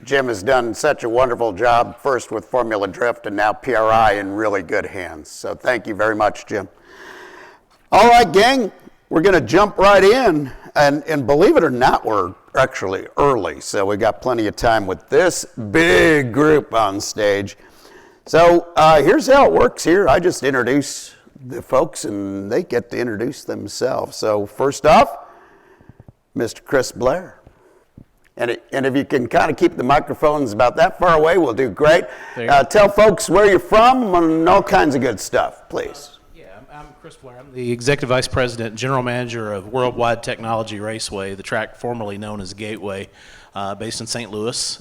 Jim has done such a wonderful job, first with Formula Drift and now PRI, in really good hands. So thank you very much, Jim. All right, gang, we're going to jump right in. And believe it or not, we're actually early, so we got plenty of time with this big group on stage. So here's how it works here. I just introduce the folks, and they get to introduce themselves. So first off, Mr. Chris Blair. And if you can kind of keep the microphones about that far away, we'll do great. Tell folks where you're from and all kinds of good stuff, please. I'm Chris Blair. I'm the Executive Vice President and General Manager of Worldwide Technology Raceway, the track formerly known as Gateway, based in St. Louis.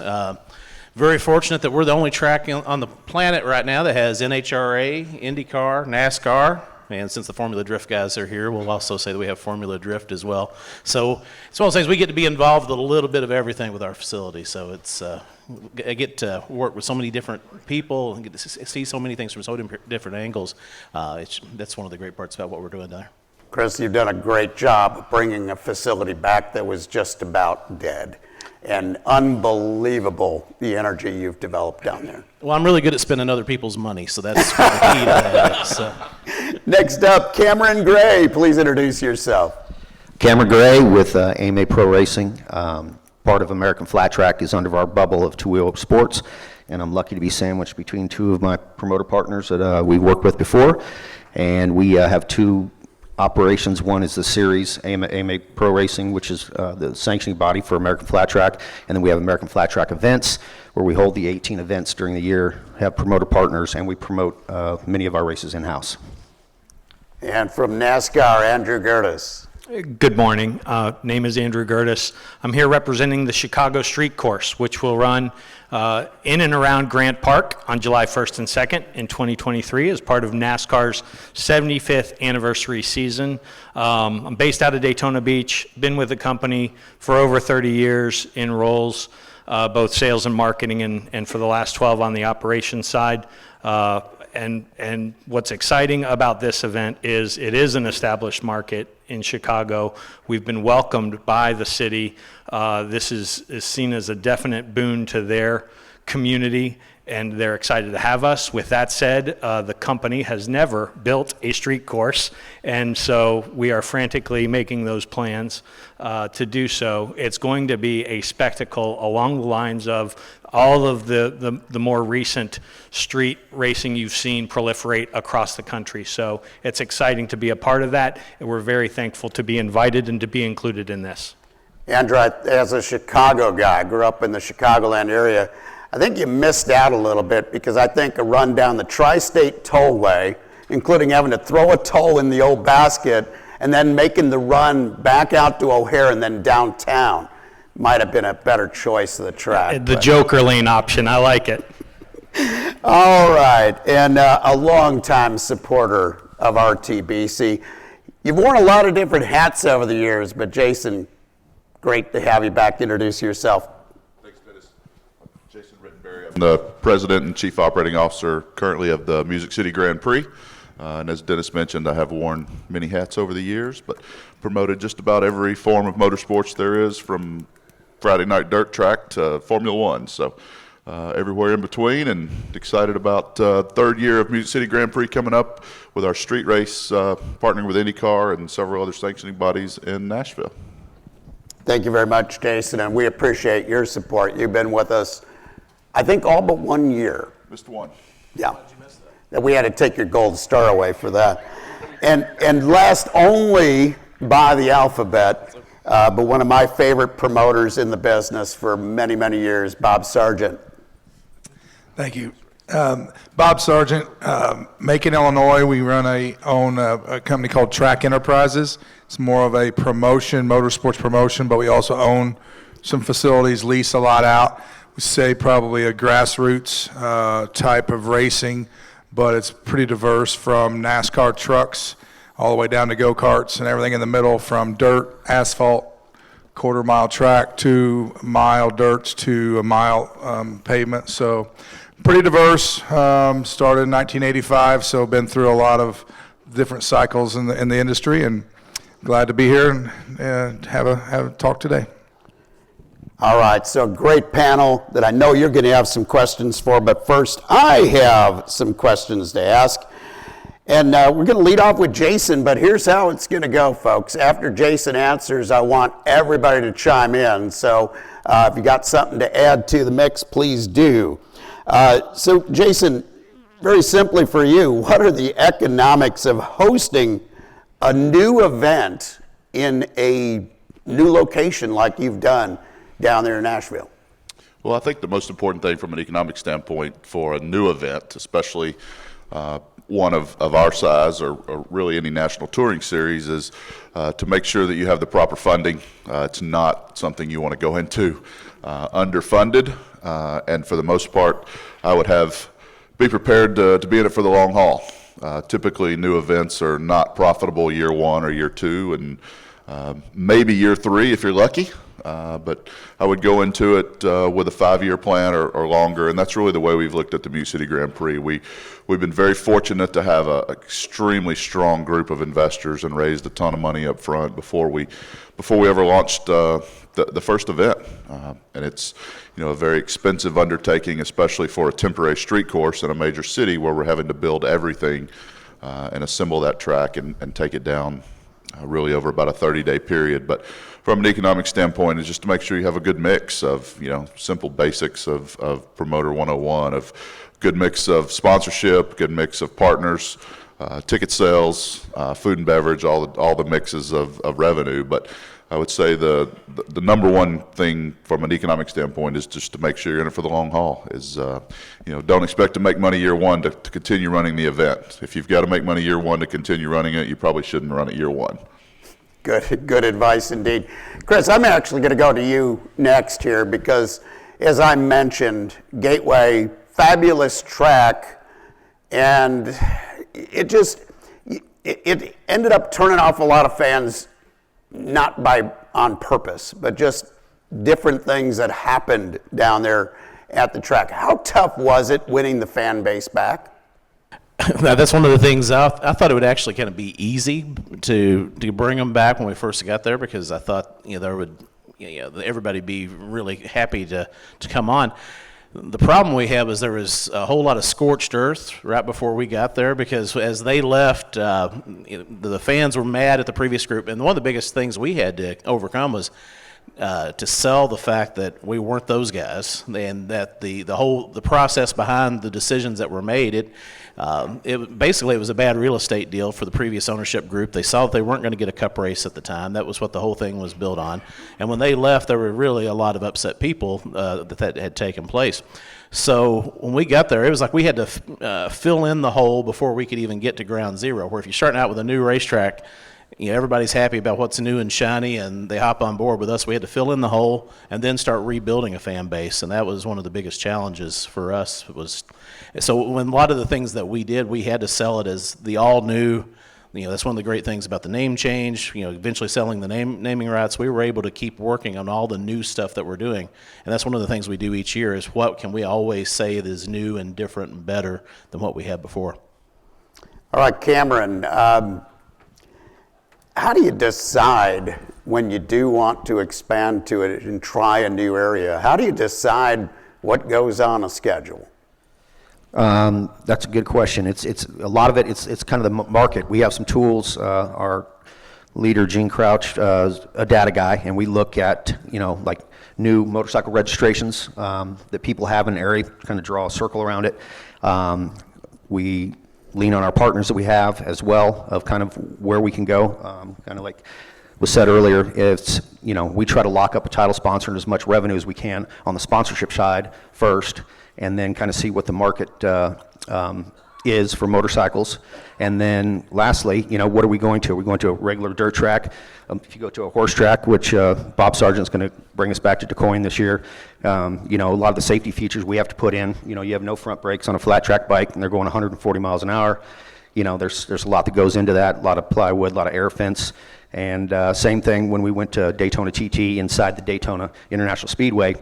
Very fortunate that we're the only track on the planet right now that has NHRA, IndyCar, NASCAR, and since the Formula Drift guys are here, we'll also say that we have Formula Drift as well. So it's one of those things, we get to be involved with a little bit of everything with our facility. So it's I get to work with so many different people and get to see so many things from so different angles. That's one of the great parts about what we're doing there. Chris, you've done a great job of bringing a facility back that was just about dead. And unbelievable the energy you've developed down there. Well, I'm really good at spending other people's money, so that's the key to that. So. Next up, Cameron Gray. Please introduce yourself. Cameron Gray with AMA Pro Racing. Part of American Flat Track is under our bubble of two-wheel sports, and I'm lucky to be sandwiched between two of my promoter partners that we've worked with before. And we have two operations. One is the series, AMA Pro Racing, which is the sanctioning body for American Flat Track, and then we have American Flat Track events, where we hold the 18 events during the year, have promoter partners, and we promote many of our races in-house. And from NASCAR, Andrew Gertis. Good morning. Name is Andrew Gertis. I'm here representing the Chicago Street Course, which will run in and around Grant Park on July 1st and 2nd in 2023 as part of NASCAR's 75th anniversary season. I'm based out of Daytona Beach, been with the company for over 30 years in roles, both sales and marketing, and for the last 12 on the operations side. And what's exciting about this event is it is an established market in Chicago. We've been welcomed by the city. This is seen as a definite boon to their community, and they're excited to have us. With that said, the company has never built a street course, and so we are frantically making those plans to do so. It's going to be a spectacle along the lines of all of the more recent street racing you've seen proliferate across the country. So it's exciting to be a part of that, and we're very thankful to be invited and to be included in this. Andrew, as a Chicago guy, grew up in the Chicagoland area, I think you missed out a little bit, because I think a run down the Tri-State Tollway, including having to throw a toll in the old basket and then making the run back out to O'Hare and then downtown, might have been a better choice of the track. The Joker lane option, I like it. All right, and a longtime supporter of RTBC. You've worn a lot of different hats over the years, but Jason, great to have you back. Introduce yourself. Thanks, Dennis. Jason Rittenberry. I'm the President and Chief Operating Officer currently of the Music City Grand Prix. And as Dennis mentioned, I have worn many hats over the years, but promoted just about every form of motorsports there is, from Friday night dirt track to Formula One. So everywhere in between, and excited about third year of Music City Grand Prix coming up with our street race, partnering with IndyCar and several other sanctioning bodies in Nashville. Thank you very much, Jason, and we appreciate your support. You've been with us, I think, all but 1 year. Missed one. Yeah. That we had to take your gold star away for that. And last only by the alphabet, but one of my favorite promoters in the business for many, many years, Bob Sargent. Thank you. Bob Sargent, Macon, Illinois. We own a company called Track Enterprises. It's more of a promotion, motorsports promotion, but we also own some facilities, lease a lot out. We say probably a grassroots type of racing, but it's pretty diverse, from NASCAR trucks all the way down to go-karts and everything in the middle, from dirt, asphalt, quarter-mile track to mile dirts to a mile pavement. So pretty diverse. Started in 1985, so been through a lot of different cycles in the industry, and glad to be here and have a talk today. All right, so great panel that I know you're going to have some questions for, but first I have some questions to ask. And we're going to lead off with Jason, but here's how it's going to go, folks. After Jason answers, I want everybody to chime in. So if you got something to add to the mix, please do. So Jason, very simply for you, what are the economics of hosting a new event in a new location like you've done down there in Nashville? Well, I think the most important thing from an economic standpoint for a new event, especially one of our size or really any national touring series, is to make sure that you have the proper funding. It's not something you want to go into underfunded, and for the most part, I would be prepared to be in it for the long haul. Typically, new events are not profitable year one or year two, and maybe year three if you're lucky. But I would go into it with a 5-year plan or longer, and that's really the way we've looked at the Music City Grand Prix. We've been very fortunate to have an extremely strong group of investors and raised a ton of money up front before we ever launched the first event. And it's a very expensive undertaking, especially for a temporary street course in a major city where we're having to build everything and assemble that track and take it down really over about a 30-day period. But from an economic standpoint, it's just to make sure you have a good mix of, simple basics of Promoter 101, of good mix of sponsorship, good mix of partners, ticket sales, food and beverage, all the mixes of revenue. But I would say the number one thing from an economic standpoint is just to make sure you're in it for the long haul. Don't expect to make money year one to continue running the event. If you've got to make money year one to continue running it, you probably shouldn't run it year one. Good advice indeed. Chris, I'm actually going to go to you next here because, as I mentioned, Gateway, fabulous track, and it ended up turning off a lot of fans, not on purpose, but just different things that happened down there at the track. How tough was it winning the fan base back? Now, that's one of the things I thought it would actually kind of be easy to bring them back when we first got there, because I thought there would everybody be really happy to come on. The problem we had was there was a whole lot of scorched earth right before we got there, because as they left, the fans were mad at the previous group, and one of the biggest things we had to overcome was to sell the fact that we weren't those guys, and that the process behind the decisions that were made, it was a bad real estate deal for the previous ownership group. They saw that they weren't going to get a cup race at the time. That was what the whole thing was built on. And when they left, there were really a lot of upset people that had taken place. So when we got there, it was like we had to fill in the hole before we could even get to ground zero, where if you're starting out with a new racetrack, everybody's happy about what's new and shiny, and they hop on board with us. We had to fill in the hole and then start rebuilding a fan base, and that was one of the biggest challenges for us. So when a lot of the things that we did, we had to sell it as the all-new. That's one of the great things about the name change. Eventually selling the naming rights, we were able to keep working on all the new stuff that we're doing, and that's one of the things we do each year, is what can we always say that is new and different and better than what we had before. All right, Cameron. How do you decide when you do want to expand to it and try a new area? How do you decide what goes on a schedule? That's a good question. It's a lot of it. It's kind of the market. We have some tools. Our leader, Gene Crouch, is a data guy, and we look at like new motorcycle registrations that people have in an area, kind of draw a circle around it. We lean on our partners that we have as well, of kind of where we can go. Kind of like was said earlier, it's, we try to lock up a title sponsor and as much revenue as we can on the sponsorship side first, and then kind of see what the market is for motorcycles. And then lastly, what are we going to? Are we going to a regular dirt track? If you go to a horse track, which Bob Sargent's going to bring us back to DuQuoin this year, a lot of the safety features we have to put in. You have no front brakes on a flat track bike, and they're going 140 miles an hour. There's a lot that goes into that, a lot of plywood, a lot of air fence. And same thing when we went to Daytona TT inside the Daytona International Speedway.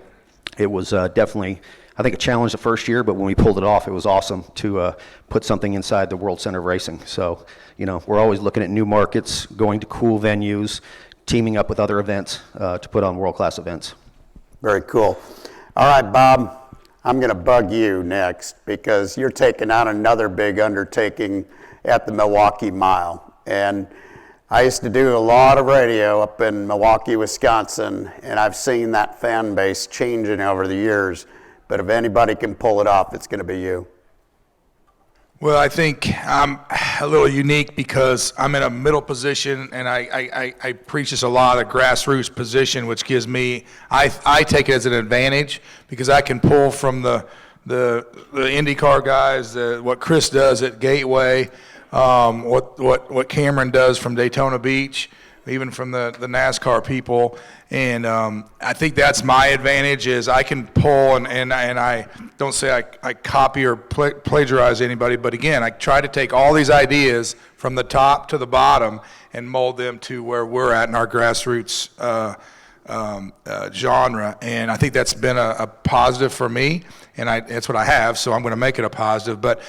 It was definitely, I think, a challenge the first year, but when we pulled it off, it was awesome to put something inside the World Center of Racing. So, we're always looking at new markets, going to cool venues, teaming up with other events to put on world-class events. Very cool. All right, Bob, I'm going to bug you next because you're taking on another big undertaking at the Milwaukee Mile. And I used to do a lot of radio up in Milwaukee, Wisconsin, and I've seen that fan base changing over the years. But if anybody can pull it off, it's going to be you. Well, I think I'm a little unique because I'm in a middle position, and I preach this a lot, a grassroots position, which gives me, I take it as an advantage because I can pull from the IndyCar guys, what Chris does at Gateway, what Cameron does from Daytona Beach, even from the NASCAR people, and I think that's my advantage is I can pull, and I don't say I copy or plagiarize anybody, but again, I try to take all these ideas from the top to the bottom and mold them to where we're at in our grassroots genre, and I think that's been a positive for me, and that's what I have, so I'm going to make it a positive. But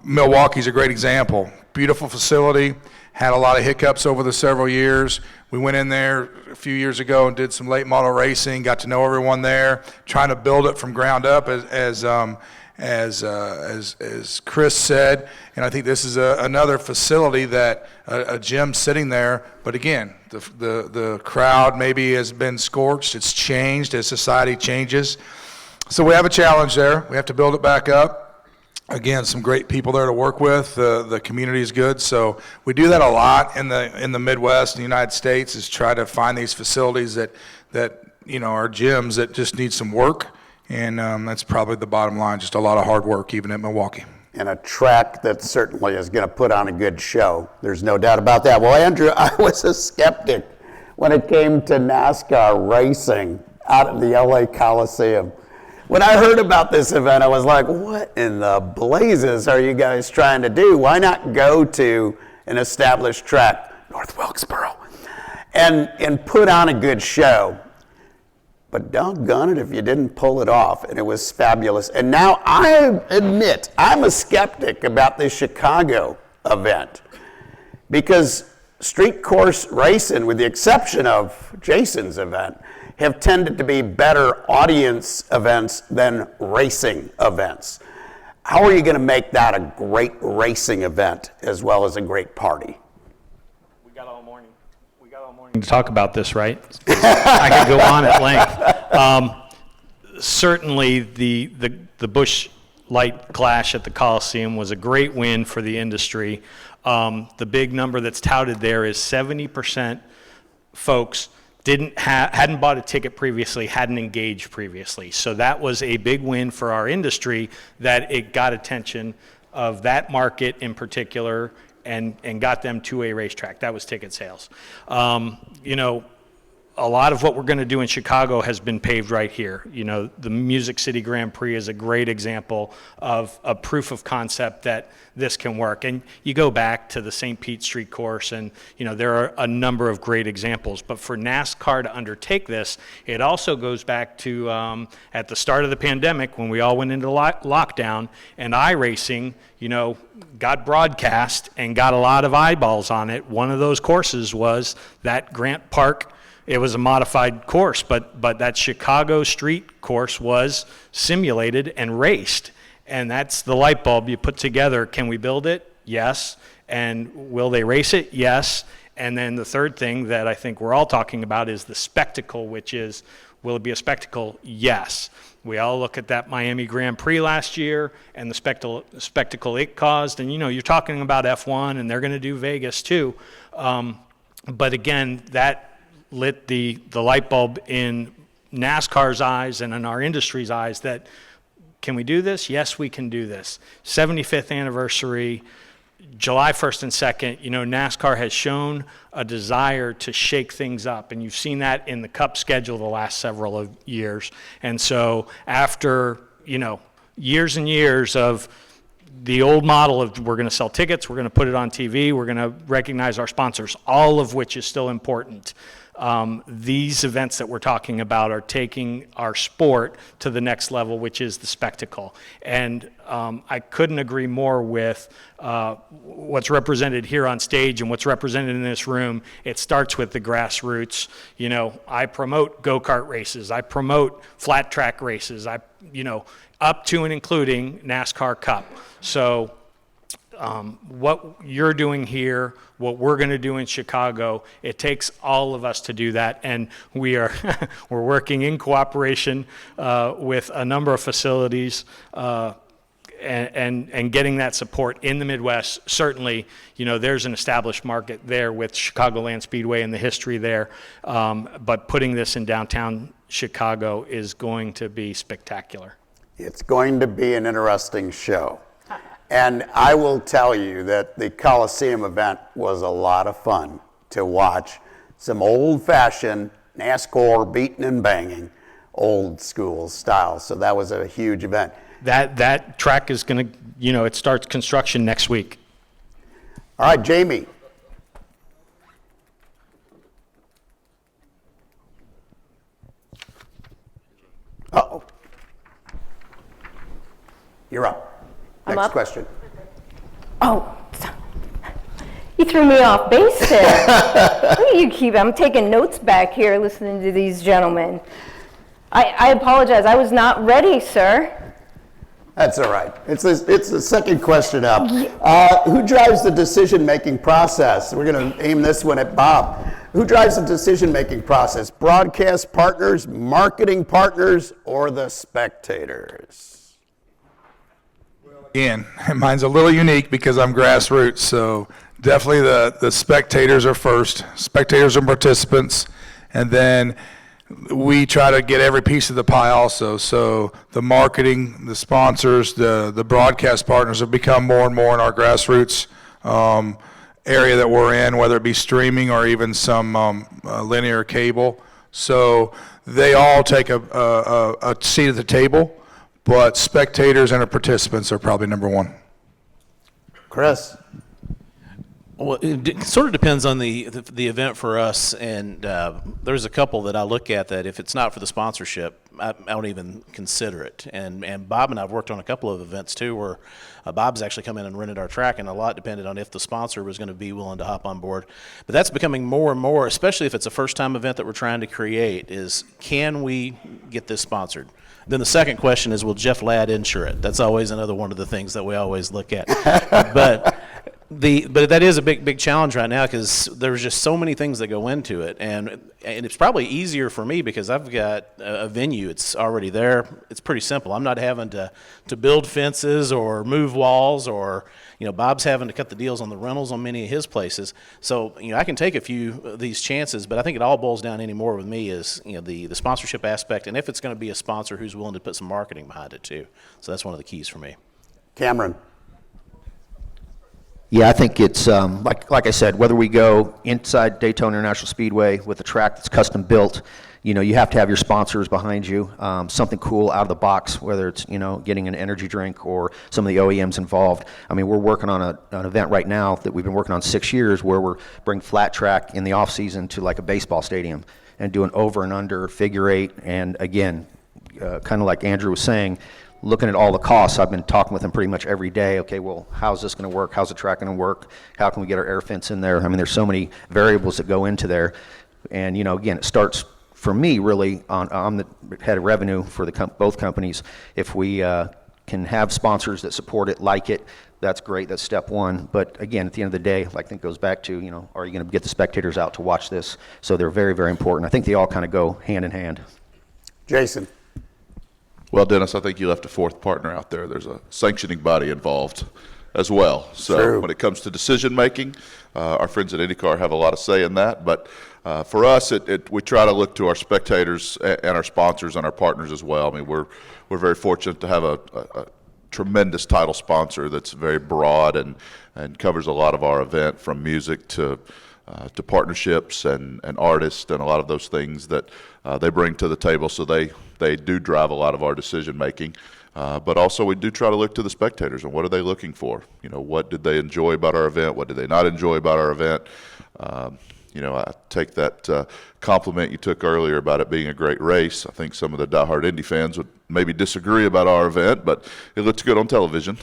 Milwaukee's a great example. Beautiful facility. Had a lot of hiccups over the several years. We went in there a few years ago and did some late model racing, got to know everyone there, trying to build it from ground up as Chris said. And I think this is another facility that a gym sitting there, but again, the crowd maybe has been scorched. It's changed as society changes. So we have a challenge there. We have to build it back up. Again, some great people there to work with. The community is good, so we do that a lot in the Midwest, in the United States, is try to find these facilities that are gyms that just need some work, and that's probably the bottom line. Just a lot of hard work, even at Milwaukee. And a track that certainly is going to put on a good show. There's no doubt about that. Well, Andrew, I was a skeptic when it came to NASCAR racing out of the LA Coliseum. When I heard about this event, I was like, what in the blazes are you guys trying to do? Why not go to an established track, North Wilkesboro, and put on a good show? But doggone it if you didn't pull it off, and it was fabulous. And now I admit I'm a skeptic about this Chicago event because street course racing, with the exception of Jason's event, have tended to be better audience events than racing events. How are you going to make that a great racing event as well as a great party? We got all morning to talk about this, right? I could go on at length. Certainly, the Busch Light Clash at the Coliseum was a great win for the industry. The big number that's touted there is 70% folks hadn't bought a ticket previously, hadn't engaged previously. So that was a big win for our industry, that it got attention of that market in particular and got them to a racetrack. That was ticket sales. A lot of what we're going to do in Chicago has been paved right here. The Music City Grand Prix is a great example of a proof of concept that this can work. And you go back to the St. Pete Street Course, and there are a number of great examples. But for NASCAR to undertake this, it also goes back to at the start of the pandemic when we all went into lockdown, and iRacing, got broadcast and got a lot of eyeballs on it. One of those courses was that Grant Park. It was a modified course, but that Chicago street course was simulated and raced. And that's the light bulb you put together. Can we build it? Yes. And will they race it? Yes. And then the third thing that I think we're all talking about is the spectacle, which is, will it be a spectacle? Yes. We all look at that Miami Grand Prix last year and the spectacle it caused. And, you're talking about F1, and they're going to do Vegas too. But again, that lit the light bulb in NASCAR's eyes and in our industry's eyes that, can we do this? Yes, we can do this. 75th anniversary, July 1st and 2nd, NASCAR has shown a desire to shake things up, and you've seen that in the Cup schedule the last several of years. And so after, years and years of the old model of we're going to sell tickets, we're going to put it on TV, we're going to recognize our sponsors, all of which is still important. these events that we're talking about are taking our sport to the next level, which is the spectacle. And I couldn't agree more with what's represented here on stage and what's represented in this room. It starts with the grassroots. You know, I promote go-kart races. I promote flat track races. Up to and including NASCAR Cup. So what you're doing here, what we're going to do in Chicago, it takes all of us to do that, and we're working in cooperation with a number of facilities and getting that support in the Midwest. Certainly, there's an established market there with Chicagoland Speedway and the history there, but putting this in downtown Chicago is going to be spectacular. It's going to be an interesting show. And I will tell you that the Coliseum event was a lot of fun to watch. Some old-fashioned NASCAR beating and banging, old school style. So that was a huge event. That track is going to, it starts construction next week. All right, Jamie. Uh-oh. You're up. Next up? question. Oh, you threw me off base there. I'm taking notes back here listening to these gentlemen. I apologize. I was not ready, sir. That's all right. It's the second question up. Who drives the decision-making process? We're going to aim this one at Bob. Who drives the decision-making process? Broadcast partners, marketing partners, or the spectators? Again, mine's a little unique because I'm grassroots, so definitely the spectators are first. Spectators are participants, and then we try to get every piece of the pie also. So the marketing, the sponsors, the broadcast partners have become more and more in our grassroots area that we're in, whether it be streaming or even some linear cable. So they all take a seat at the table, but spectators and our participants are probably number one. Chris? Well, it sort of depends on the event for us, and there's a couple that I look at that if it's not for the sponsorship, I don't even consider it. And Bob and I have worked on a couple of events too where Bob's actually come in and rented our track, and a lot depended on if the sponsor was going to be willing to hop on board. But that's becoming more and more, especially if it's a first-time event that we're trying to create, is can we get this sponsored? Then the second question is, will Jeff Ladd insure it? That's always another one of the things that we always look at. But that is a big challenge right now because there's just so many things that go into it, and it's probably easier for me because I've got a venue. It's already there. It's pretty simple. I'm not having to build fences or move walls, or Bob's having to cut the deals on the rentals on many of his places. So I can take a few of these chances, but I think it all boils down anymore with me is the sponsorship aspect, and if it's going to be a sponsor who's willing to put some marketing behind it too. So that's one of the keys for me. Cameron? Yeah, I think it's, like I said, whether we go inside Daytona International Speedway with a track that's custom built, you have to have your sponsors behind you, something cool out of the box, whether it's, getting an energy drink or some of the OEMs involved. I mean, we're working on an event right now that we've been working on 6 years where we're bringing flat track in the off season to like a baseball stadium and doing over and under, figure eight, and again, kind of like Andrew was saying, looking at all the costs. I've been talking with them pretty much every day. Okay, well, how's this going to work? He's the track going to work? How can we get our air fence in there? I mean, there's so many variables that go into there. And, again, it starts for me really I'm the head of revenue for both companies. If we can have sponsors that support it, like it, that's great. That's step one. But again, at the end of the day, I think it goes back to, are you going to get the spectators out to watch this? So they're very, very important. I think they all kind of go hand in hand. Jason? Well, Dennis, I think you left a fourth partner out there. There's a sanctioning body involved as well. So True. When it comes to decision making, our friends at IndyCar have a lot of say in that. But for us, we try to look to our spectators and our sponsors and our partners as well. I mean, we're very fortunate to have a tremendous title sponsor that's very broad and covers a lot of our event, from music to partnerships and artists and a lot of those things that they bring to the table. So they do drive a lot of our decision making. But also we do try to look to the spectators and what are they looking for? What did they enjoy about our event? What did they not enjoy about our event? I take that compliment you took earlier about it being a great race. I think some of the diehard Indy fans would maybe disagree about our event, but it looked good on television.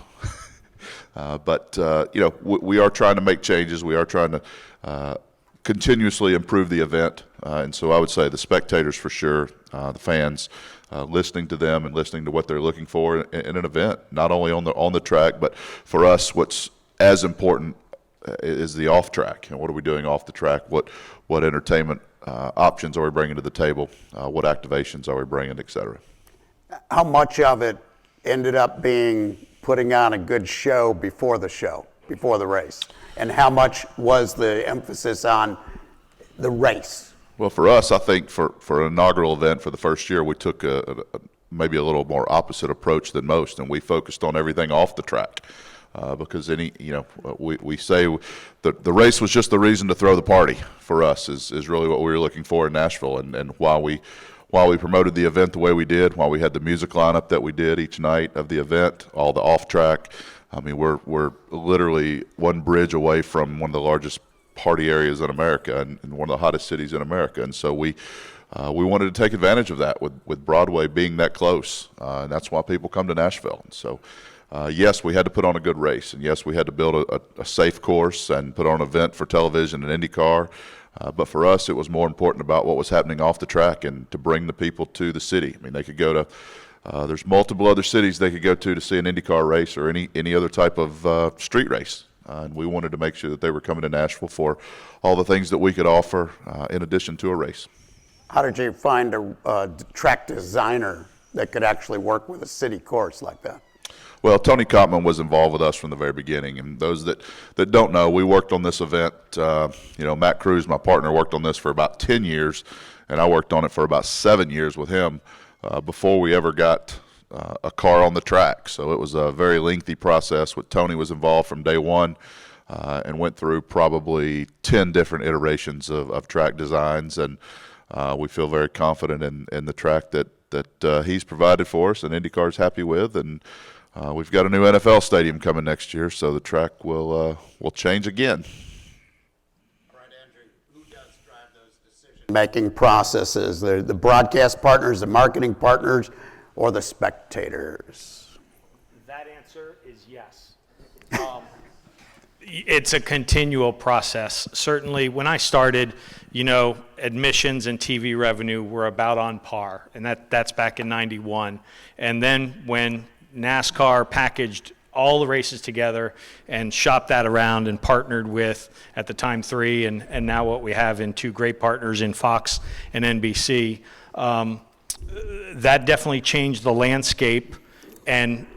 We are trying to make changes. We are trying to continuously improve the event. And so I would say the spectators for sure, the fans, listening to them and listening to what they're looking for in an event, not only on the track, but for us, what's as important is the off track, and what are we doing off the track? What entertainment options are we bringing to the table? What activations are we bringing, et cetera? How much of it ended up being putting on a good show, before the race? And how much was the emphasis on the race? Well, for us, I think for an inaugural event for the first year, we took maybe a little more opposite approach than most, and we focused on everything off the track. Because we say the race was just the reason to throw the party for us is really what we were looking for in Nashville, and while we promoted the event the way we did, while we had the music lineup that we did each night of the event, all the off track, I mean we're literally one bridge away from one of the largest party areas in America and one of the hottest cities in America, and so we wanted to take advantage of that with Broadway being that close, and that's why people come to Nashville. And so. Yes, we had to put on a good race, and yes, we had to build a safe course and put on an event for television and IndyCar. But for us, it was more important about what was happening off the track and to bring the people to the city. I mean, they could go to there's multiple other cities they could go to see an IndyCar race or any other type of street race. And we wanted to make sure that they were coming to Nashville for all the things that we could offer in addition to a race. How did you find a track designer that could actually work with a city course like that? Well, Tony Kottman was involved with us from the very beginning, and those that don't know, we worked on this event. Matt Cruz, my partner, worked on this for about 10 years, and I worked on it for about 7 years with him before we ever got a car on the track. So it was a very lengthy process. Tony was involved from day one and went through probably 10 different iterations of track designs, and we feel very confident in the track that he's provided for us and IndyCar's happy with, and we've got a new NFL stadium coming next year, so the track will change again. All right, Andrew, who does drive those decision-making processes? The broadcast partners, the marketing partners, or the spectators? That answer is yes. It's a continual process. Certainly, when I started, admissions and TV revenue were about on par, and that's back in '91. And then when NASCAR packaged all the races together and shopped that around and partnered with, at the time, 3 and now what we have in 2 great partners in Fox and NBC. That definitely changed the landscape and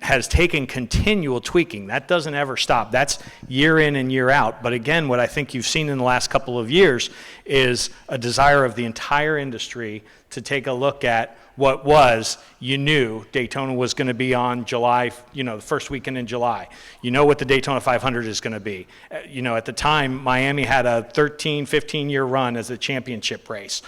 has taken continual tweaking. That doesn't ever stop. That's year in and year out. But again, what I think you've seen in the last couple of years is a desire of the entire industry to take a look at what you knew Daytona was going to be on July, the first weekend in July. You know what the Daytona 500 is going to be. At the time, Miami had a 13, 15-year run as a championship race.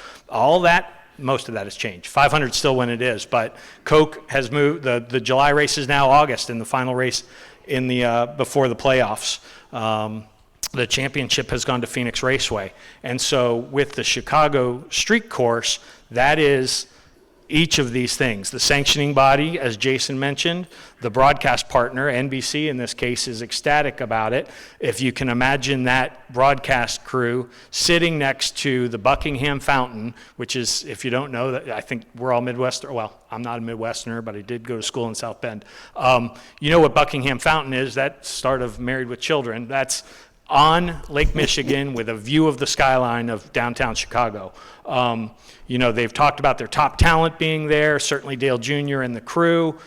Most of that has changed. 500 still when it is, but Coke has moved. The July race is now August, and the final race in the before the playoffs. The championship has gone to Phoenix Raceway. And so with the Chicago street course, that is each of these things. The sanctioning body, as Jason mentioned, the broadcast partner, NBC in this case, is ecstatic about it. If you can imagine that broadcast crew sitting next to the Buckingham Fountain, which is, if you don't know, I think we're all Midwestern. Well, I'm not a Midwesterner, but I did go to school in South Bend. You know what Buckingham Fountain is? That's start of Married with Children. That's on Lake Michigan with a view of the skyline of downtown Chicago. They've talked about their top talent being there, certainly Dale Jr. and the crew.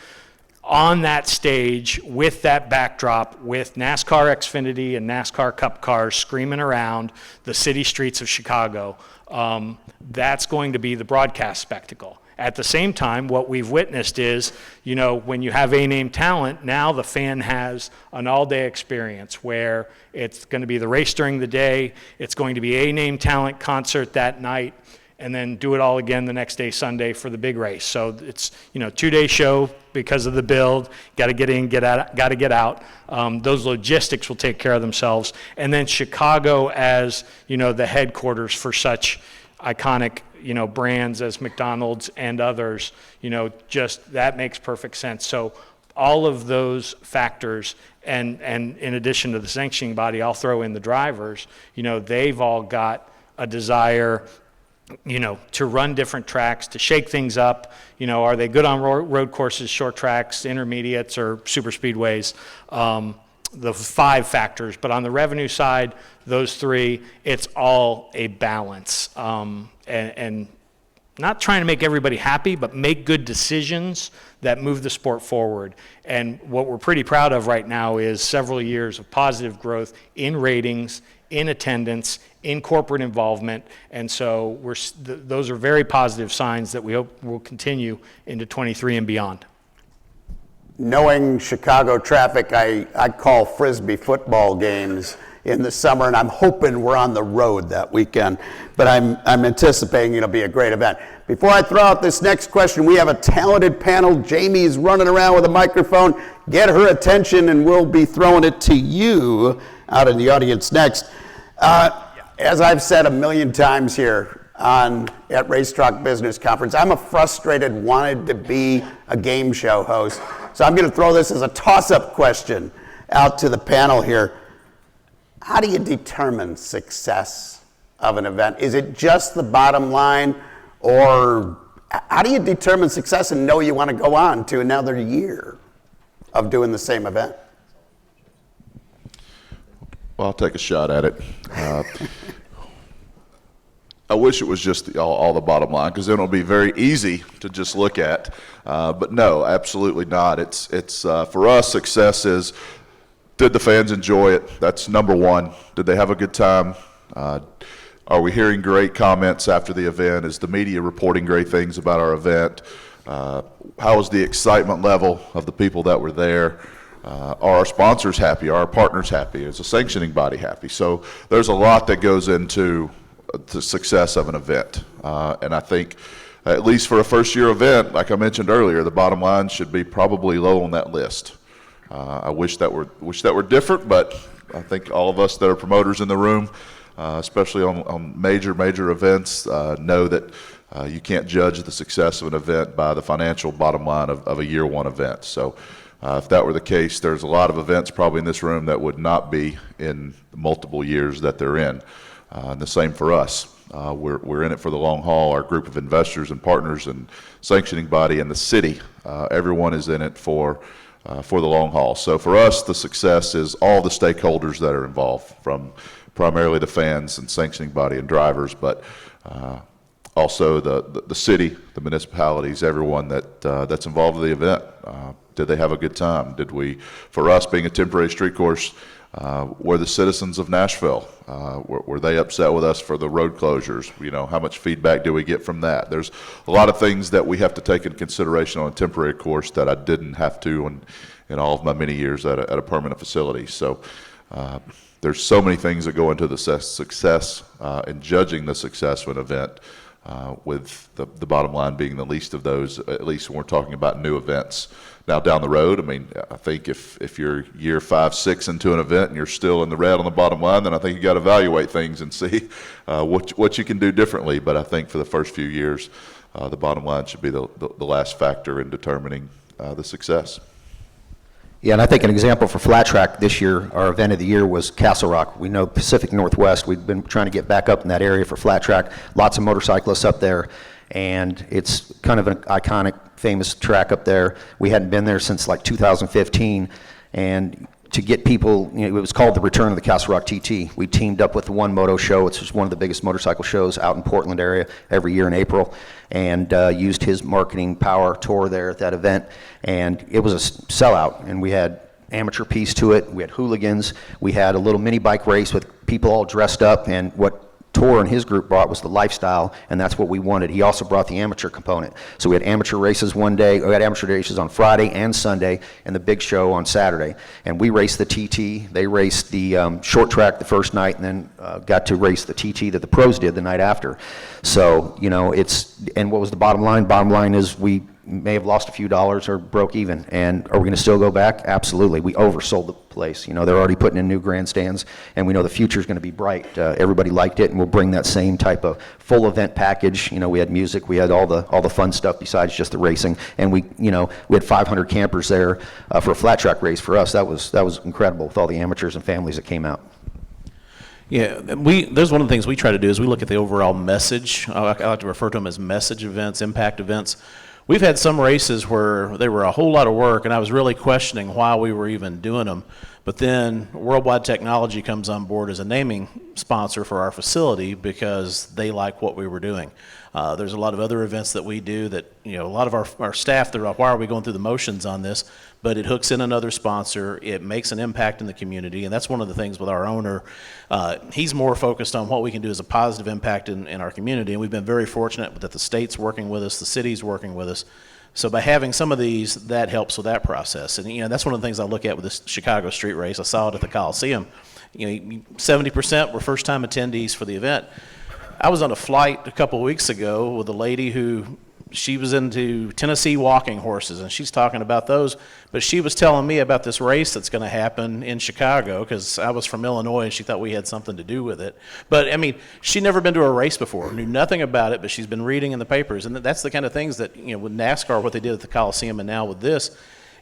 On that stage, with that backdrop, with NASCAR Xfinity and NASCAR Cup cars screaming around the city streets of Chicago, that's going to be the broadcast spectacle. At the same time, what we've witnessed is, when you have A-name talent, now the fan has an all-day experience where it's going to be the race during the day, it's going to be A-name talent concert that night, and then do it all again the next day, Sunday, for the big race. So it's, 2-day show because of the build, got to get in, got to get out. Those logistics will take care of themselves. And then Chicago as, the headquarters for such iconic, brands as McDonald's and others, just that makes perfect sense. So all of those factors, and in addition to the sanctioning body, I'll throw in the drivers, they've all got a desire, to run different tracks, to shake things up. Are they good on road courses, short tracks, intermediates, or super speedways? The 5 factors. But on the revenue side, those 3, it's all a balance. And not trying to make everybody happy, but make good decisions that move the sport forward. And what we're pretty proud of right now is several years of positive growth in ratings, in attendance, in corporate involvement, and so those are very positive signs that we hope will continue into 23 and beyond. Knowing Chicago traffic, I call Frisbee football games in the summer, and I'm hoping we're on the road that weekend, but I'm anticipating it'll be a great event. Before I throw out this next question, we have a talented panel. Jamie's running around with a microphone. Get her attention, and we'll be throwing it to you out in the audience next. As I've said a million times here at Racetrack Business Conference, I'm a frustrated, wanted to be a game show host. So I'm going to throw this as a toss-up question out to the panel here. How do you determine success of an event? Is it just the bottom line, or how do you determine success and know you want to go on to another year of doing the same event? Well, I'll take a shot at it. I wish it was just all the bottom line, because then it'll be very easy to just look at. But no, absolutely not. It's for us, success is, did the fans enjoy it? That's number one. Did they have a good time? Are we hearing great comments after the event? Is the media reporting great things about our event? How is the excitement level of the people that were there? Are our sponsors happy? Are our partners happy? Is the sanctioning body happy? So there's a lot that goes into the success of an event. And I think, at least for a first-year event, like I mentioned earlier, the bottom line should be probably low on that list. I wish that were different, but I think all of us that are promoters in the room, especially on major events, know that you can't judge the success of an event by the financial bottom line of a year one event. So if that were the case, there's a lot of events probably in this room that would not be in multiple years that they're in. And the same for us. We're in it for the long haul. Our group of investors and partners and sanctioning body and the city, everyone is in it for the long haul. So for us, the success is all the stakeholders that are involved, from primarily the fans and sanctioning body and drivers, but also the city, the municipalities, everyone that's involved in the event. Did they have a good time? Did we, for us being a temporary street course, were the citizens of Nashville, were they upset with us for the road closures? How much feedback do we get from that? There's a lot of things that we have to take into consideration on a temporary course that I didn't have to in all of my many years at a permanent facility. So there's so many things that go into the success in judging the success of an event, with the bottom line being the least of those, at least when we're talking about new events. Now down the road, I think if you're year 5, 6 into an event and you're still in the red on the bottom line, then I think you got to evaluate things and see what you can do differently. But I think for the first few years, the bottom line should be the last factor in determining the success. Yeah, and I think an example for flat track this year, our event of the year was Castle Rock. We know Pacific Northwest, we've been trying to get back up in that area for flat track. Lots of motorcyclists up there, and it's kind of an iconic, famous track up there. We hadn't been there since like 2015, and to get people, it was called the Return of the Castle Rock TT. We teamed up with the One Moto Show, which is one of the biggest motorcycle shows out in Portland area every year in April, and used his marketing power tour there at that event. And it was a sellout, and we had amateur piece to it. We had hooligans. We had a little mini bike race with people all dressed up, and what Tor and his group brought was the lifestyle, and that's what we wanted. He also brought the amateur component. So we had amateur races one day, we had amateur races on Friday and Sunday, and the big show on Saturday. And we raced the TT, they raced the short track the first night, and then got to race the TT that the pros did the night after. So, you know, and what was the bottom line? Bottom line is we may have lost a few dollars or broke even. And are we going to still go back? Absolutely. We oversold the place. You know, they're already putting in new grandstands, and we know the future is going to be bright. Everybody liked it, and we'll bring that same type of full event package. You know, we had music, we had all the fun stuff besides just the racing, and we had 500 campers there for a flat track race. For us, that was incredible with all the amateurs and families that came out. Yeah, there's one of the things we try to do is we look at the overall message. I like to refer to them as message events, impact events. We've had some races where they were a whole lot of work, and I was really questioning why we were even doing them. But then Worldwide Technology comes on board as a naming sponsor for our facility because they like what we were doing. There's a lot of other events that we do that, a lot of our staff, they're like, why are we going through the motions on this? But it hooks in another sponsor. It makes an impact in the community, and that's one of the things with our owner. He's more focused on what we can do as a positive impact in our community, and we've been very fortunate that the state's working with us, the city's working with us. So by having some of these, that helps with that process. And that's one of the things I look at with this Chicago street race. I saw it at the Coliseum. 70% were first-time attendees for the event. I was on a flight a couple of weeks ago with a lady who, she was into Tennessee walking horses, and she's talking about those, but she was telling me about this race that's going to happen in Chicago, because I was from Illinois and she thought we had something to do with it. But I mean, she'd never been to a race before, knew nothing about it, but she's been reading in the papers, and that's the kind of things that, with NASCAR, what they did at the Coliseum, and now with this,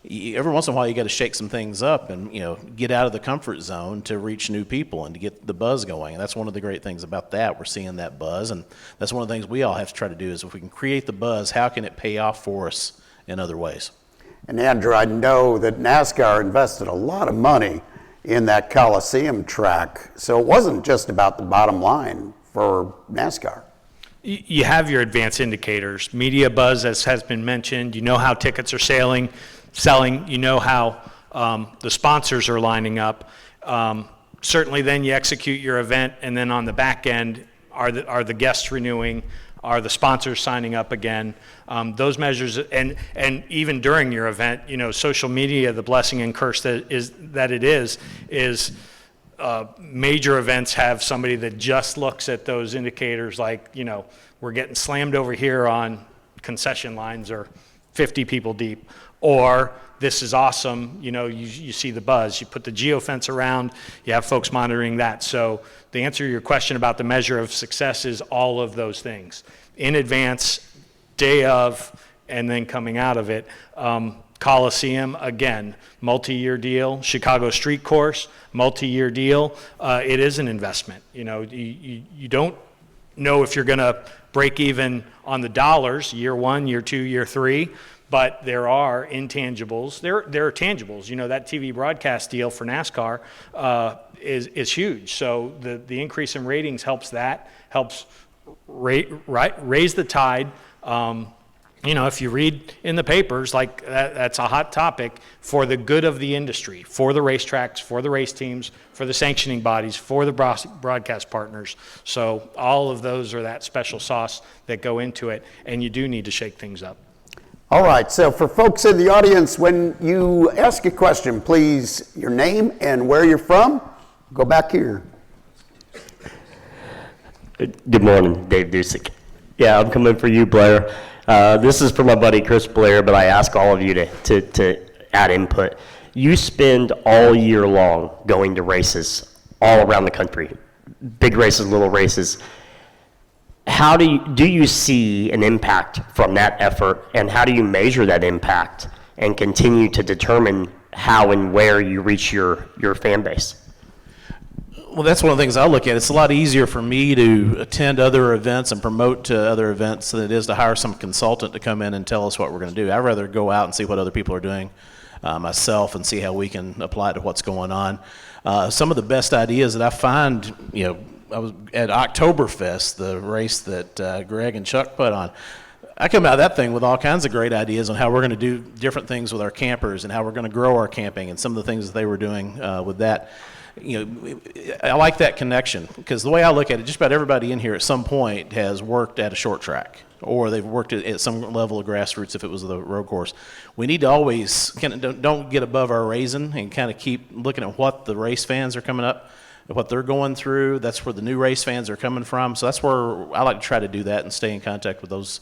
every once in a while you got to shake some things up and get out of the comfort zone to reach new people and to get the buzz going. And that's one of the great things about that. We're seeing that buzz, and that's one of the things we all have to try to do is if we can create the buzz, how can it pay off for us in other ways? And Andrew, I know that NASCAR invested a lot of money in that Coliseum track, so it wasn't just about the bottom line for NASCAR. You have your advance indicators, media buzz, as has been mentioned. You know how tickets are selling, you know how the sponsors are lining up. Certainly then you execute your event, and then on the back end, are the guests renewing? Are the sponsors signing up again? Those measures, and even during your event, social media, the blessing and curse that it is major events have somebody that just looks at those indicators like, we're getting slammed over here on concession lines or 50 people deep, or this is awesome, you see the buzz. You put the geofence around, you have folks monitoring that. So the answer to your question about the measure of success is all of those things. In advance, day of, and then coming out of it. Coliseum, again, multi-year deal. Chicago Street Course, multi-year deal. It is an investment. You don't know if you're going to break even on the dollars, year 1, year 2, year 3, but there are intangibles. There are tangibles. That TV broadcast deal for NASCAR is huge. So the increase in ratings helps raise the tide. If you read in the papers, like that's a hot topic for the good of the industry, for the racetracks, for the race teams, for the sanctioning bodies, for the broadcast partners. So all of those are that special sauce that go into it, and you do need to shake things up. All right, so for folks in the audience, when you ask a question, please, your name and where you're from. Go back here. Good morning, Dave Dusick. Yeah, I'm coming for you, Blair. This is for my buddy Chris Blair, but I ask all of you to add input. You spend all year long going to races all around the country, big races, little races. How do you see an impact from that effort, and how do you measure that impact and continue to determine how and where you reach your fan base? Well, that's one of the things I look at. It's a lot easier for me to attend other events and promote to other events than it is to hire some consultant to come in and tell us what we're going to do. I'd rather go out and see what other people are doing myself and see how we can apply it to what's going on. Some of the best ideas that I find, I was at Oktoberfest, the race that Greg and Chuck put on. I come out of that thing with all kinds of great ideas on how we're going to do different things with our campers and how we're going to grow our camping and some of the things that they were doing with that. You know, I like that connection because the way I look at it, just about everybody in here at some point has worked at a short track or they've worked at some level of grassroots if it was the road course. We need to always don't get above our raisin and kind of keep looking at what the race fans are coming up, what they're going through. That's where the new race fans are coming from. So that's where I like to try to do that and stay in contact with those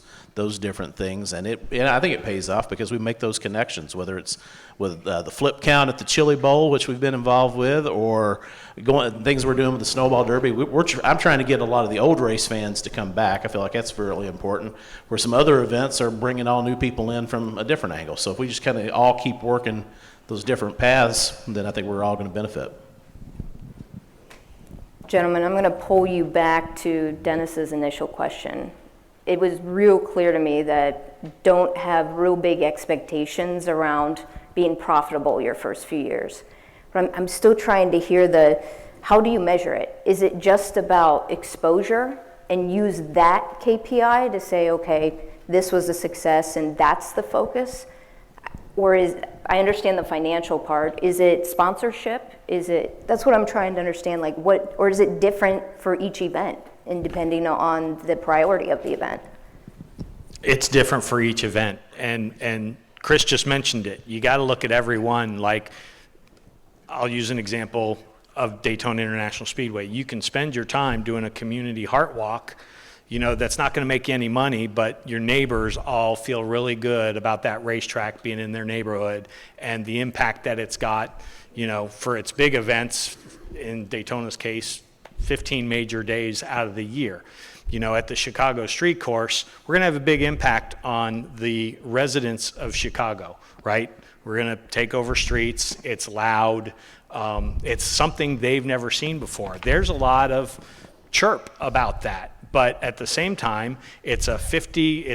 different things. And I think it pays off because we make those connections, whether it's with the flip count at the Chili Bowl, which we've been involved with, or things we're doing with the Snowball Derby. I'm trying to get a lot of the old race fans to come back. I feel like that's really important. Where some other events are bringing all new people in from a different angle. So if we just kind of all keep working those different paths, then I think we're all going to benefit. Gentlemen, I'm going to pull you back to Dennis's initial question. It was real clear to me that don't have real big expectations around being profitable your first few years. But I'm still trying to hear how do you measure it? Is it just about exposure and use that KPI to say, okay, this was a success and that's the focus? Or I understand the financial part, is it sponsorship? That's what I'm trying to understand, or is it different for each event and depending on the priority of the event? It's different for each event, and Chris just mentioned it. You got to look at every one. Like, I'll use an example of Daytona International Speedway. You can spend your time doing a community heart walk, that's not going to make you any money, but your neighbors all feel really good about that racetrack being in their neighborhood and the impact that it's got, for its big events, in Daytona's case, 15 major days out of the year. At the Chicago Street Course, we're going to have a big impact on the residents of Chicago, right? We're going to take over streets. It's loud. It's something they've never seen before. There's a lot of chirp about that. But at the same time, it's a $50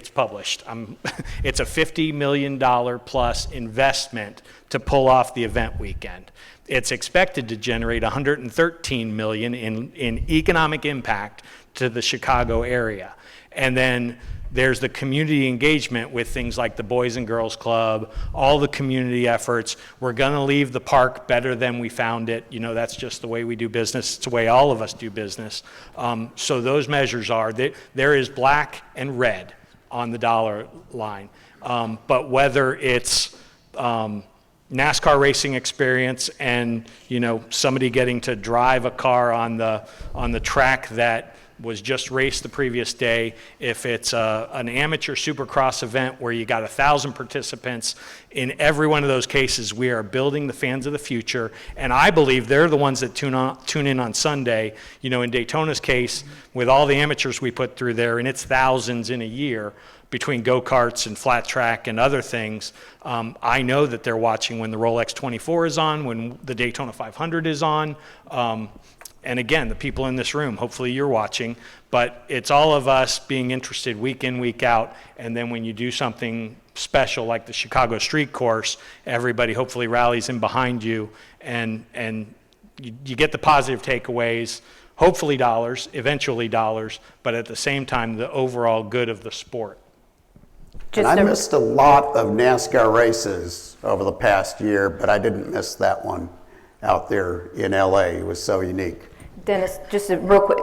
million plus investment to pull off the event weekend. It's expected to generate $113 million in economic impact to the Chicago area. And then there's the community engagement with things like the Boys and Girls Club, all the community efforts. We're going to leave the park better than we found it. That's just the way we do business. It's the way all of us do business. So those measures are, there is black and red on the dollar line. But whether it's NASCAR racing experience and, somebody getting to drive a car on the track that was just raced the previous day, if it's an amateur supercross event where you got 1,000 participants, in every one of those cases, we are building the fans of the future, and I believe they're the ones that tune in on Sunday. In Daytona's case, with all the amateurs we put through there, and it's thousands in a year, between go-karts and flat track and other things, I know that they're watching when the Rolex 24 is on, when the Daytona 500 is on. And again, the people in this room, hopefully you're watching, but it's all of us being interested week in, week out. And then when you do something special like the Chicago Street Course, everybody hopefully rallies in behind you, and you get the positive takeaways, hopefully dollars, eventually dollars, but at the same time, the overall good of the sport. And I missed a lot of NASCAR races over the past year, but I didn't miss that one out there in LA. It was so unique. Dennis, just real quick,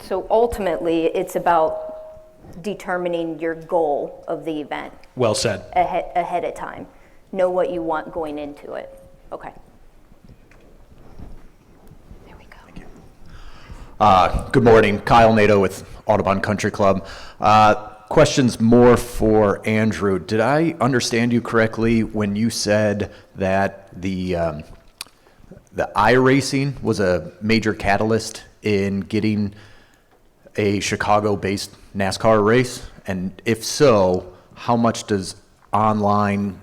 so ultimately it's about determining your goal of the event. Well said. Ahead of time. Know what you want going into it. Okay. There we go. Thank you. Good morning, Kyle Nato with Audubon Country Club. Questions more for Andrew. Did I understand you correctly when you said that the iRacing was a major catalyst in getting a Chicago-based NASCAR race? And if so, how much does online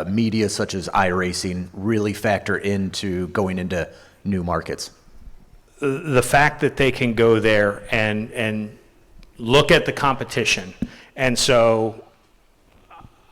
media such as iRacing really factor into going into new markets? The fact that they can go there and look at the competition. And so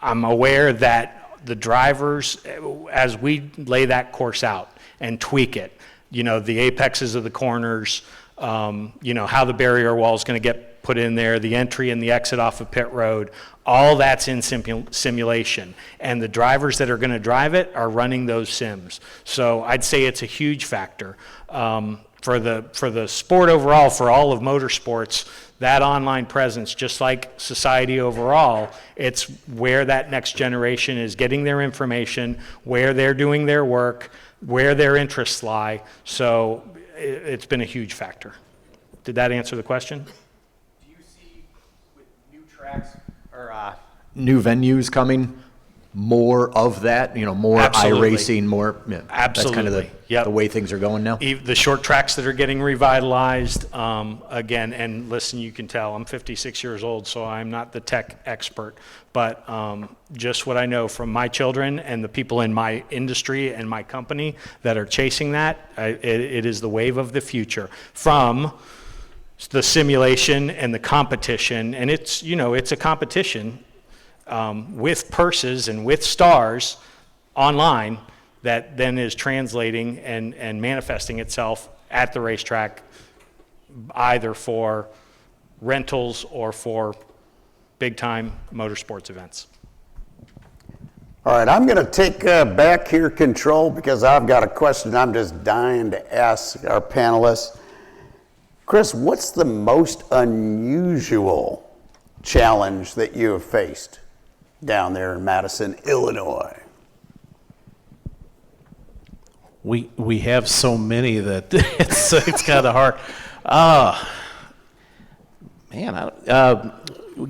I'm aware that the drivers, as we lay that course out and tweak it, the apexes of the corners, how the barrier wall is going to get put in there the entry and the exit off of pit road. All that's in simulation. And the drivers that are going to drive it are running those sims. So I'd say it's a huge factor. For the sport overall, for all of motorsports, that online presence, just like society overall, it's where that next generation is getting their information, where they're doing their work, where their interests lie. So it's been a huge factor. Did that answer the question? Do you see with new tracks or new venues coming, more of that, more Absolutely. iRacing, more, yeah, that's kind of Absolutely. Yep. the way things are going now? The short tracks that are getting revitalized, again, and listen, you can tell, I'm 56 years old, so I'm not the tech expert, but just what I know from my children and the people in my industry and my company that are chasing that, it is the wave of the future. From the simulation and the competition, and it's a competition with purses and with stars online that then is translating and manifesting itself at the racetrack, either for rentals or for big-time motorsports events. All right, I'm going to take back here control because I've got a question I'm just dying to ask our panelists. Chris, what's the most unusual challenge that you have faced down there in Madison, Illinois? We have so many that it's kind of hard.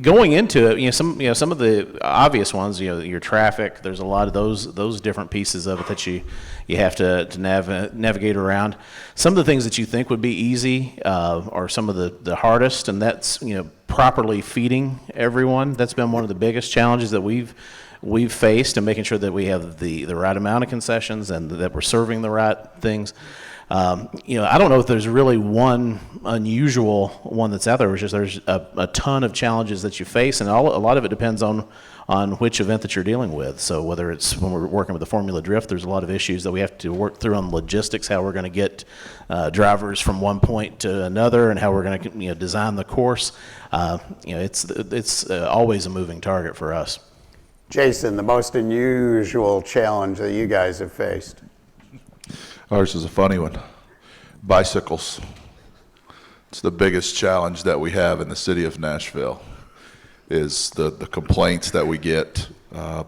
Going into it, some of the obvious ones, your traffic. There's a lot of those different pieces of it that you have to navigate around. Some of the things that you think would be easy are some of the hardest, and that's properly feeding everyone. That's been one of the biggest challenges that we've faced, and making sure that we have the right amount of concessions and that we're serving the right things. I don't know if there's really one unusual one that's out there. It's just there's a ton of challenges that you face, and a lot of it depends on which event that you're dealing with. So whether it's when we're working with the Formula Drift, there's a lot of issues that we have to work through on logistics, how we're going to get drivers from one point to another, and how we're going to design the course. It's always a moving target for us. Jason, the most unusual challenge that you guys have faced? Ours is a funny one. Bicycles. It's the biggest challenge that we have in the city of Nashville, is the complaints that we get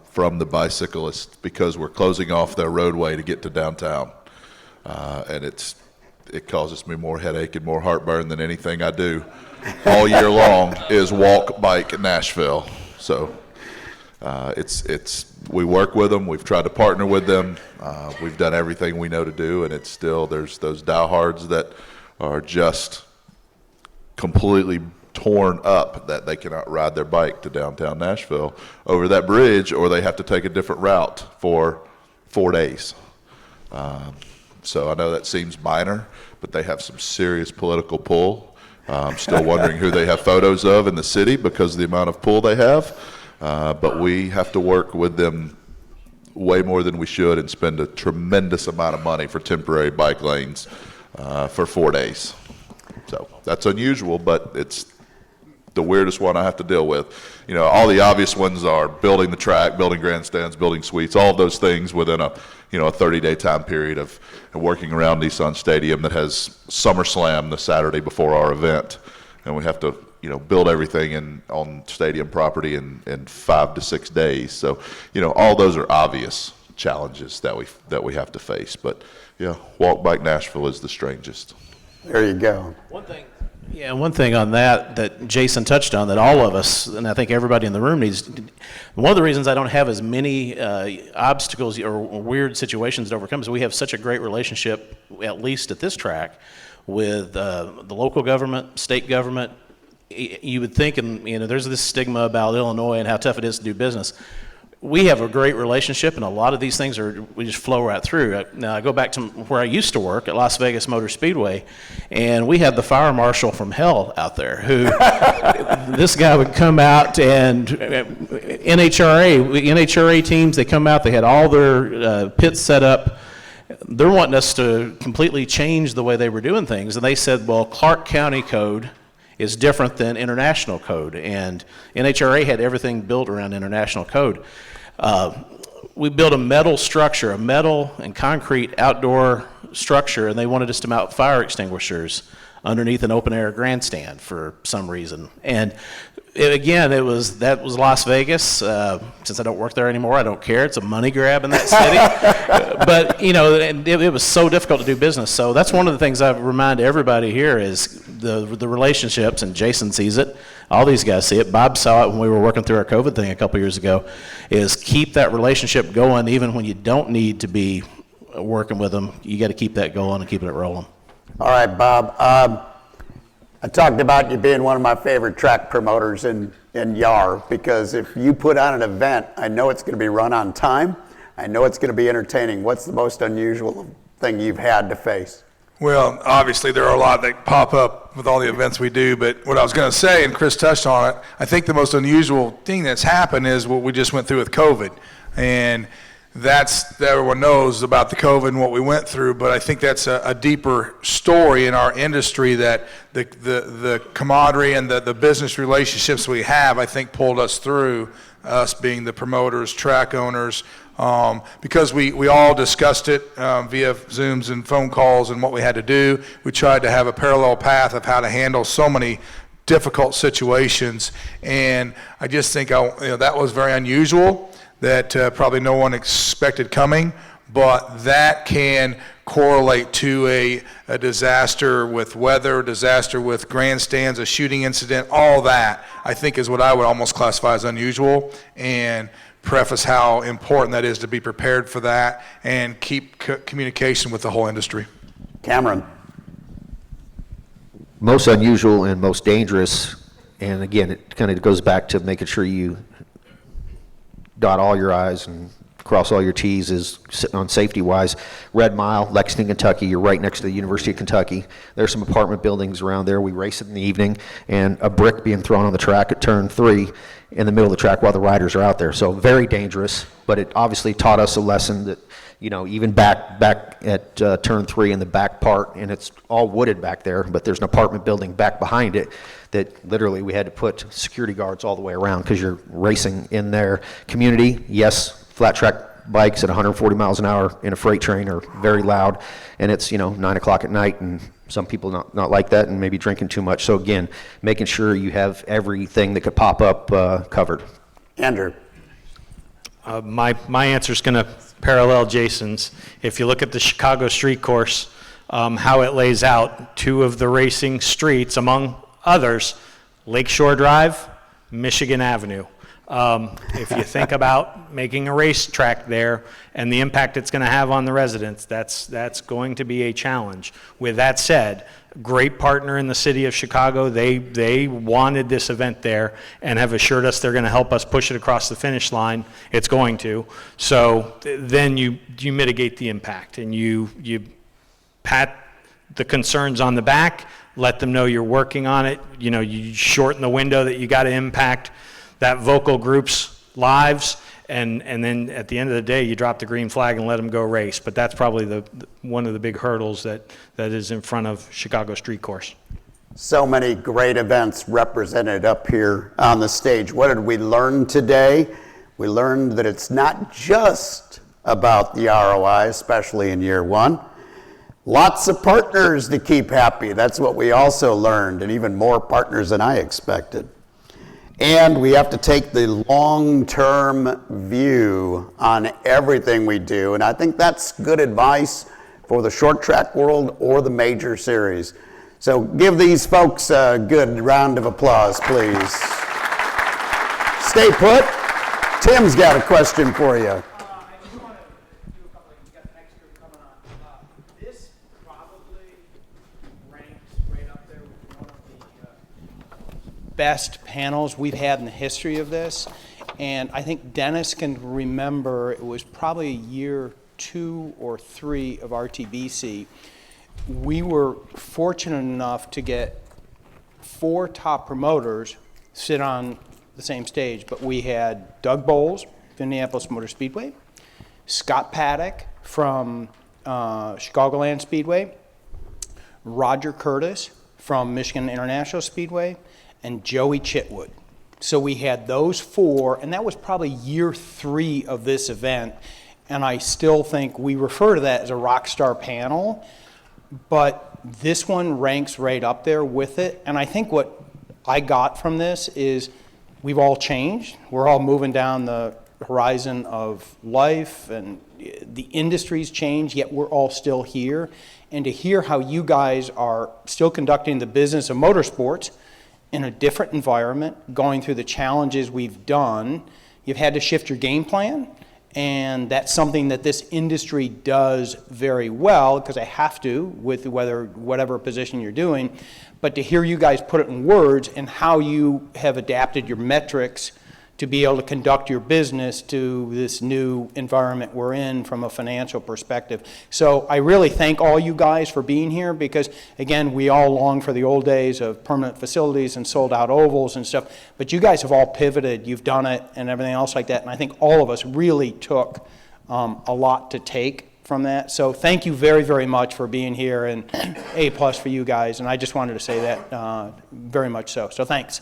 from the bicyclists because we're closing off their roadway to get to downtown. And it causes me more headache and more heartburn than anything I do all year long is walk, bike, Nashville. So we work with them. We've tried to partner with them. We've done everything we know to do, and it's still, there's those diehards that are just completely torn up that they cannot ride their bike to downtown Nashville over that bridge, or they have to take a different route for 4 days. So I know that seems minor, but they have some serious political pull. I'm still wondering who they have photos of in the city because of the amount of pull they have. But we have to work with them way more than we should and spend a tremendous amount of money for temporary bike lanes for 4 days. So that's unusual, but it's the weirdest one I have to deal with. All the obvious ones are building the track, building grandstands, building suites, all of those things within a 30-day time period of working around Nissan Stadium that has SummerSlam the Saturday before our event, and we have to build everything on stadium property in 5 to 6 days. So, all those are obvious challenges that we have to face. But yeah, Walk Bike Nashville is the strangest. There you go. One thing on that Jason touched on that all of us, and I think everybody in the room needs, one of the reasons I don't have as many obstacles or weird situations to overcome is we have such a great relationship, at least at this track, with the local government, state government. You would think, and there's this stigma about Illinois and how tough it is to do business. We have a great relationship, and a lot of these things we just flow right through. Now I go back to where I used to work at Las Vegas Motor Speedway, and we had the fire marshal from hell out there who this guy would come out, and NHRA teams, they come out, they had all their pits set up. They're wanting us to completely change the way they were doing things, and they said, well, Clark County code is different than international code, and NHRA had everything built around international code. We built a metal structure, a metal and concrete outdoor structure, and they wanted us to mount fire extinguishers underneath an open-air grandstand for some reason. And that was Las Vegas. Since I don't work there anymore, I don't care. It's a money grab in that city. But, it was so difficult to do business. So that's one of the things I remind everybody here is the relationships, and Jason sees it. All these guys see it. Bob saw it when we were working through our COVID thing a couple years ago, is keep that relationship going even when you don't need to be working with them. You got to keep that going and keeping it rolling. All right, Bob. I talked about you being one of my favorite track promoters in YAR, because if you put on an event, I know it's going to be run on time. I know it's going to be entertaining. What's the most unusual thing you've had to face? Well, obviously there are a lot that pop up with all the events we do, but what I was going to say, and Chris touched on it, I think the most unusual thing that's happened is what we just went through with COVID. And everyone knows about the COVID and what we went through, but I think that's a deeper story in our industry, that the camaraderie and the business relationships we have, I think, pulled us through, us being the promoters, track owners, because we all discussed it via Zooms and phone calls and what we had to do. We tried to have a parallel path of how to handle so many difficult situations, and I just think that was very unusual, that probably no one expected coming, but that can correlate to a disaster with weather, disaster with grandstands, a shooting incident, all that, I think, is what I would almost classify as unusual, and preface how important that is to be prepared for that and keep communication with the whole industry. Cameron. Most unusual and most dangerous, and again, it kind of goes back to making sure you dot all your I's and cross all your T's, is sitting on safety-wise. Red Mile, Lexington, Kentucky, you're right next to the University of Kentucky. There's some apartment buildings around there. We race it in the evening, and a brick being thrown on the track at turn 3 in the middle of the track while the riders are out there. So very dangerous, but it obviously taught us a lesson that, even back at turn 3 in the back part, and it's all wooded back there, but there's an apartment building back behind it that literally we had to put security guards all the way around, because you're racing in their community. Yes, flat track bikes at 140 miles an hour in a freight train are very loud, and it's 9 o'clock at night, and some people not like that and maybe drinking too much. So again, making sure you have everything that could pop up covered. Andrew. My answer is going to parallel Jason's. If you look at the Chicago street course, how it lays out, 2 of the racing streets, among others, Lakeshore Drive, Michigan Avenue. If you think about making a racetrack there and the impact it's going to have on the residents, that's going to be a challenge. With that said, great partner in the city of Chicago. They wanted this event there and have assured us they're going to help us push it across the finish line. It's going to. So then you mitigate the impact, and you pat the concerns on the back, let them know you're working on it. You shorten the window that you got to impact that vocal group's lives, and then at the end of the day, you drop the green flag and let them go race. But that's probably one of the big hurdles that is in front of Chicago Street Course. So many great events represented up here on the stage. What did we learn today? We learned that it's not just about the ROI, especially in year 1. Lots of partners to keep happy. That's what we also learned, and even more partners than I expected. And we have to take the long-term view on everything we do. And I think that's good advice for the short track world or the major series. So give these folks a good round of applause, please. Stay put. Tim's got a question for you. I just want to do a couple of, you got the next group coming on. This probably ranks right up there with one of the best panels we've had in the history of this. And I think Dennis can remember, it was probably year 2 or 3 of RTBC. We were fortunate enough to get 4 top promoters sit on the same stage, but we had Doug Bowles from Indianapolis Motor Speedway, Scott Paddock from Chicagoland Speedway, Roger Curtis from Michigan International Speedway, and Joey Chitwood. So we had those 4, and that was probably year 3 of this event. And I still think we refer to that as a rock star panel, but this one ranks right up there with it. And I think what I got from this is we've all changed. We're all moving down the horizon of life, and the industry's changed, yet we're all still here. And to hear how you guys are still conducting the business of motorsports in a different environment, going through the challenges we've done, you've had to shift your game plan. And that's something that this industry does very well, because I have to with whatever position you're doing. But to hear you guys put it in words and how you have adapted your metrics to be able to conduct your business to this new environment we're in from a financial perspective. So I really thank all you guys for being here, because again, we all long for the old days of permanent facilities and sold out ovals and stuff, but you guys have all pivoted, you've done it and everything else like that, and I think all of us really took a lot to take from that. So thank you very, very much for being here, and A+ for you guys, and I just wanted to say that very much so. So thanks.